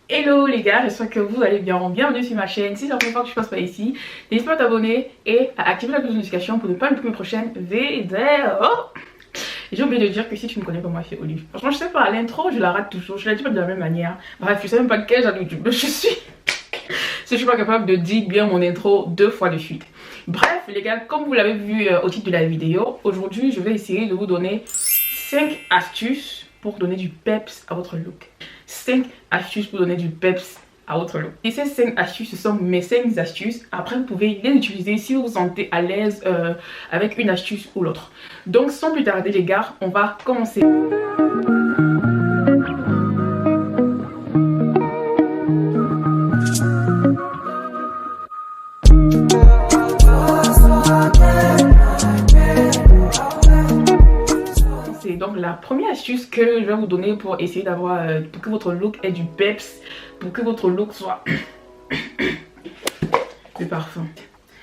Hello les gars, j'espère que vous allez bien. Bienvenue sur ma chaîne. Si c'est la première fois que je passe par ici, n'hésite pas à t'abonner et à activer la cloche de notification pour ne pas louper mes prochaines vidéos. J'ai oublié de dire que si tu ne me connais pas, moi c'est Olive. Franchement, je sais pas, l'intro je la rate toujours. Je la dis pas de la même manière. Bref, je sais même pas quel genre de YouTube je suis. Si je suis pas capable de dire bien mon intro 2 fois de suite. Bref les gars, comme vous l'avez vu au titre de la vidéo, aujourd'hui je vais essayer de vous donner 5 astuces pour donner du peps à votre look. 5 astuces pour donner du peps à votre look. Et ces 5 astuces, ce sont mes 5 astuces. Après, vous pouvez les utiliser si vous vous sentez à l'aise avec une astuce ou l'autre. Donc, sans plus tarder les gars, on va commencer. Donc la première astuce que je vais vous donner pour essayer d'avoir, pour que votre look ait du peps, pour que votre look soit le parfum.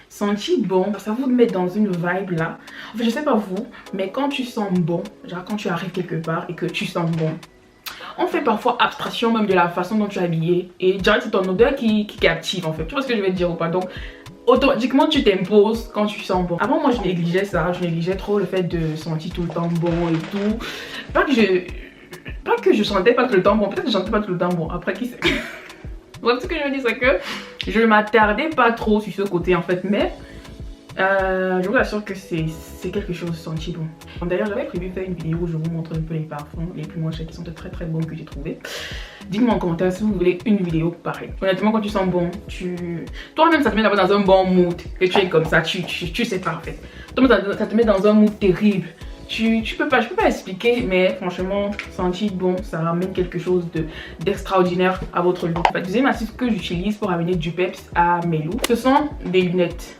Senti bon, ça vous met dans une vibe là. En fait, je sais pas vous, mais quand tu sens bon, genre quand tu arrives quelque part et que tu sens bon, on fait parfois abstraction même de la façon dont tu es habillé. Et direct c'est ton odeur qui captive en fait. Tu vois ce que je vais dire ou pas? Donc automatiquement tu t'imposes quand tu sens bon. Avant moi je négligeais ça, je négligeais trop le fait de sentir tout le temps bon et tout. Pas que je sentais pas tout le temps bon, peut-être que je sentais pas tout le temps bon, après qui sait. Bref, ce que je veux dire c'est que je ne m'attardais pas trop sur ce côté en fait, mais je vous assure que c'est quelque chose senti bon. D'ailleurs j'avais prévu faire une vidéo où je vous montre un peu les parfums les plus moins chers qui sont de très bons que j'ai trouvé. Dites-moi en commentaire si vous voulez une vidéo pareille. Honnêtement, quand tu sens bon, toi-même ça te met d'abord dans un bon mood. Que tu es comme ça, tu sais pas en fait. Toi-même ça te met dans un mood terrible. Je peux pas expliquer, mais franchement, sentir bon, ça ramène quelque chose d'extraordinaire à votre look. La deuxième astuce que j'utilise pour amener du peps à mes looks, ce sont des lunettes.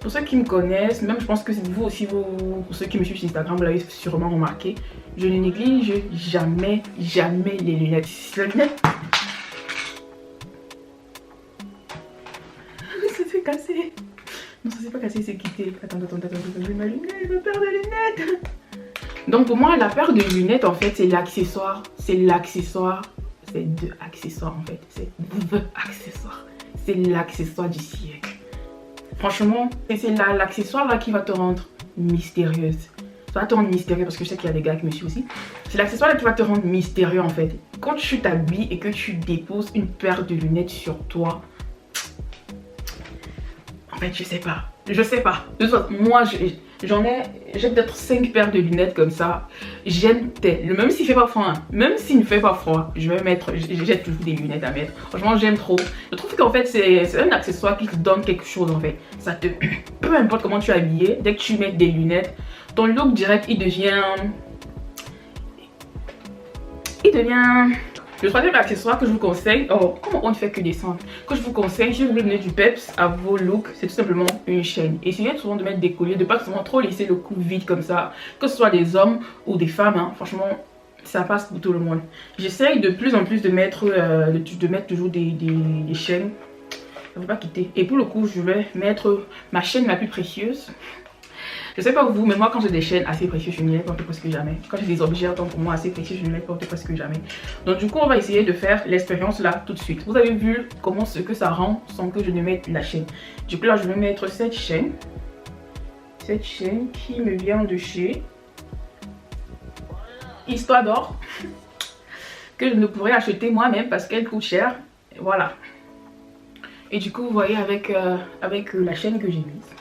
Pour ceux qui me connaissent, même je pense que vous aussi, pour ceux qui me suivent sur Instagram, vous l'avez sûrement remarqué, je ne néglige jamais les lunettes. Les lunettes... Ça s'est cassé. Non, ça s'est pas cassé, c'est quitté. Attends, j'ai ma lunette, je veux paire de lunettes. Donc pour moi, la paire de lunettes, en fait, c'est l'accessoire. C'est l'accessoire. C'est deux accessoires, en fait. C'est deux accessoires. C'est l'accessoire du siècle. Franchement, c'est l'accessoire là qui va te rendre mystérieuse. Ça va te rendre mystérieux parce que je sais qu'il y a des gars qui me suivent aussi. C'est l'accessoire là qui va te rendre mystérieux en fait. Quand tu t'habilles et que tu déposes une paire de lunettes sur toi, en fait je sais pas. De toute façon, moi j'ai peut-être 5 paires de lunettes comme ça. J'aime même s'il fait pas froid, hein. Même s'il ne fait pas froid, j'ai toujours des lunettes à mettre. Franchement j'aime trop. Je trouve qu'en fait c'est un accessoire qui te donne quelque chose en fait. Ça te, peu importe comment tu es habillé, dès que tu mets des lunettes, ton look direct il devient... Le troisième accessoire que je vous conseille, comment on ne fait que descendre, que je vous conseille si vous voulez donner du peps à vos looks, c'est tout simplement une chaîne. Essayez souvent de mettre des colliers, de pas souvent trop laisser le cou vide comme ça, que ce soit des hommes ou des femmes, hein. Franchement ça passe pour tout le monde. J'essaye de plus en plus de mettre, toujours des chaînes, ça ne va pas quitter. Et pour le coup je vais mettre ma chaîne la plus précieuse. Je sais pas vous, mais moi quand j'ai des chaînes assez précieuses, je ne les porte presque jamais. Quand j'ai des objets autant pour moi assez précieux, je ne les porte presque jamais. Donc du coup, on va essayer de faire l'expérience là tout de suite. Vous avez vu ce que ça rend sans que je ne mette la chaîne. Du coup là, je vais mettre cette chaîne. Cette chaîne qui me vient de chez Histoire d'Or. Que je ne pourrais acheter moi-même parce qu'elle coûte cher. Voilà. Et du coup, vous voyez avec la chaîne que j'ai mise.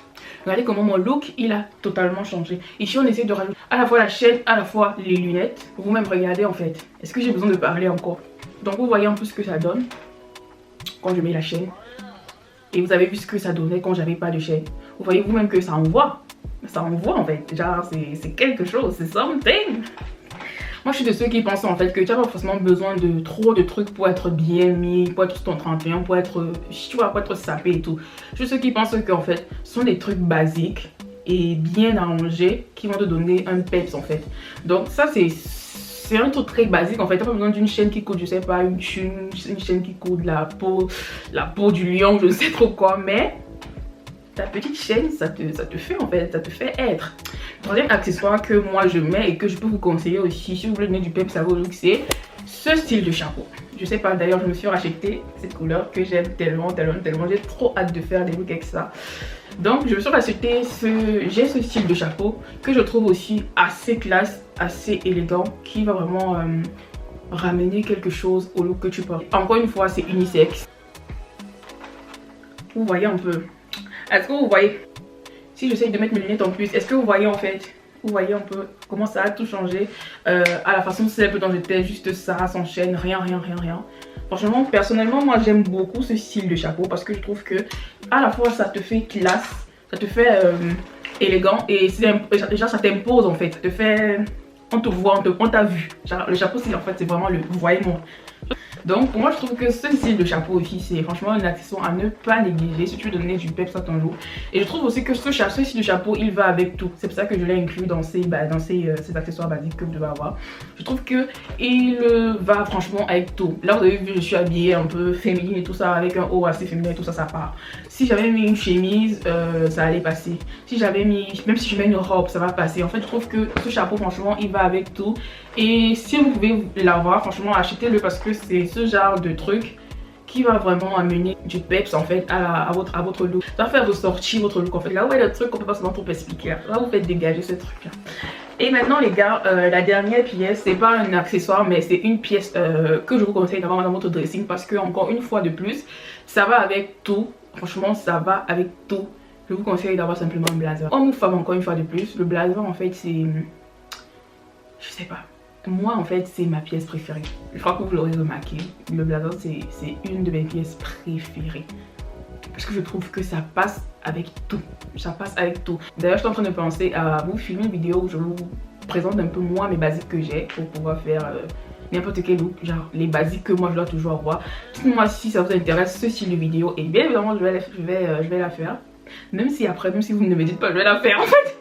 Regardez comment mon look il a totalement changé. Ici on essaie de rajouter à la fois la chaîne, à la fois les lunettes. Vous-même regardez en fait. Est-ce que j'ai besoin de parler encore? Donc vous voyez un peu ce que ça donne quand je mets la chaîne. Et vous avez vu ce que ça donnait quand j'avais pas de chaîne. Vous voyez vous-même que ça envoie. Ça envoie en fait. Genre c'est quelque chose, c'est something. Moi je suis de ceux qui pensent en fait que tu n'as pas forcément besoin de trop de trucs pour être bien mis, pour être sur ton 31, pour être, tu vois, pour être sapé et tout. Je suis de ceux qui pensent qu'en fait ce sont des trucs basiques et bien arrangés qui vont te donner un peps en fait. Donc ça c'est un truc très basique en fait. Tu n'as pas besoin d'une chaîne qui coûte, je sais pas, une chaîne qui coûte la peau du lion, je ne sais trop quoi, mais ta petite chaîne ça te fait en fait, ça te fait être. Troisième accessoire que moi je mets et que je peux vous conseiller aussi si vous voulez donner du peps à vos looks, c'est ce style de chapeau. Je sais pas, d'ailleurs je me suis racheté cette couleur que j'aime tellement. J'ai trop hâte de faire des looks avec ça. Donc je me suis racheté j'ai ce style de chapeau que je trouve aussi assez classe, assez élégant, qui va vraiment ramener quelque chose au look que tu portes. Encore une fois, c'est unisexe. Vous voyez un peu? Est-ce que vous voyez? Si j'essaye de mettre mes lunettes en plus, est-ce que vous voyez en fait? Vous voyez un peu comment ça a tout changé à la façon simple dont j'étais, juste ça s'enchaîne, rien. Franchement, personnellement, moi j'aime beaucoup ce style de chapeau parce que je trouve que à la fois ça te fait classe, ça te fait élégant et genre ça t'impose en fait, ça te fait, on te voit, on t'a vu. Genre, le chapeau c'est en fait c'est vraiment le vous voyez moi. Donc pour moi je trouve que ce style de chapeau aussi c'est franchement un accessoire à ne pas négliger si tu veux donner du peps à ton look. Et je trouve aussi que ce style de chapeau il va avec tout. C'est pour ça que je l'ai inclus dans ces accessoires basiques que vous devez avoir. Je trouve que il va franchement avec tout. Là vous avez vu je suis habillée un peu féminine et tout ça avec un haut assez féminin et tout ça, ça part. Si j'avais mis une chemise ça allait passer. Si j'avais mis, même si je mets une robe ça va passer. En fait je trouve que ce chapeau franchement il va avec tout. Et si vous pouvez l'avoir franchement achetez-le parce que c'est ce genre de truc qui va vraiment amener du peps en fait à votre look. Ça va faire ressortir votre look en fait. Là où il y a le truc qu'on peut pas seulement trop expliquer. Là vous faites dégager ce truc là. Et maintenant les gars, la dernière pièce, c'est pas un accessoire mais c'est une pièce que je vous conseille d'avoir dans votre dressing parce que encore une fois de plus, ça va avec tout. Franchement ça va avec tout. Je vous conseille d'avoir simplement un blazer. Homme ou femme encore une fois de plus, le blazer en fait c'est... Je sais pas. Moi en fait c'est ma pièce préférée. Je crois que vous l'aurez remarqué. Le blazer c'est une de mes pièces préférées. Parce que je trouve que ça passe avec tout. Ça passe avec tout. D'ailleurs je suis en train de penser à vous filmer une vidéo où je vous présente un peu moi mes basiques que j'ai pour pouvoir faire n'importe quel look. Genre les basiques que moi je dois toujours avoir. Dites-moi si ça vous intéresse ce style de vidéo. Et bien évidemment je vais la faire. Même si vous ne me dites pas je vais la faire en fait.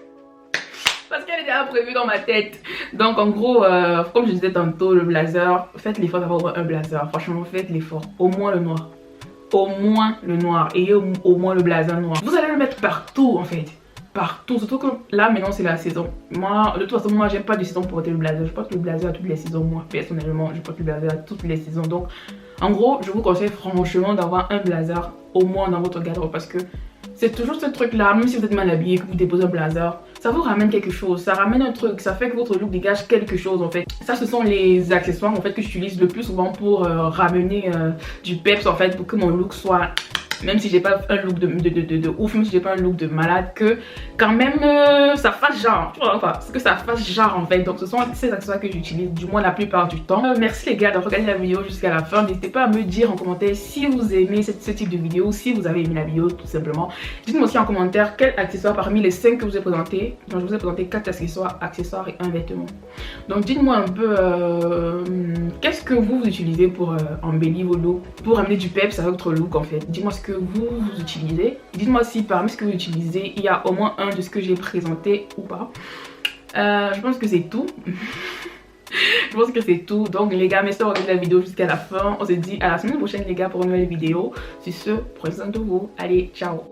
Parce qu'elle est déjà prévue dans ma tête. Donc en gros, comme je disais tantôt, le blazer, faites l'effort d'avoir un blazer. Franchement, faites l'effort. Au moins le noir. Au moins le noir. Et au moins le blazer noir. Vous allez le mettre partout en fait. Partout. Surtout que là maintenant c'est la saison. Moi, de toute façon, moi j'aime pas de saison pour porter le blazer. Je porte le blazer à toutes les saisons. Moi personnellement, je porte le blazer à toutes les saisons. Donc en gros, je vous conseille franchement d'avoir un blazer au moins dans votre garde-robe. Parce que c'est toujours ce truc là, même si vous êtes mal habillé, que vous déposez un blazer, ça vous ramène quelque chose, ça ramène un truc, ça fait que votre look dégage quelque chose en fait. Ça ce sont les accessoires en fait que j'utilise le plus souvent pour ramener du peps en fait, pour que mon look soit, même si j'ai pas un look de ouf, même si j'ai pas un look de malade, que quand même ça fasse genre, tu vois quoi, c'est que ça fasse genre en fait. Donc ce sont ces accessoires que j'utilise du moins la plupart du temps. Merci les gars d'avoir regardé la vidéo jusqu'à la fin. N'hésitez pas à me dire en commentaire si vous aimez ce type de vidéo, si vous avez aimé la vidéo tout simplement. Dites-moi aussi en commentaire quel accessoire parmi les 5 que je vous ai présenté. Donc je vous ai présenté 4 accessoires et un vêtement. Donc dites-moi un peu qu'est-ce que vous utilisez pour embellir vos looks, pour amener du peps à votre look en fait. Dites-moi ce que vous utilisez. Dites-moi si parmi ce que vous utilisez, il y a au moins un de ce que j'ai présenté ou pas. Je pense que c'est tout. Je pense que c'est tout. Donc les gars, merci d'avoir regardé la vidéo jusqu'à la fin. On se dit à la semaine prochaine les gars pour une nouvelle vidéo. Sur ce, prenez soin de vous. Allez, ciao.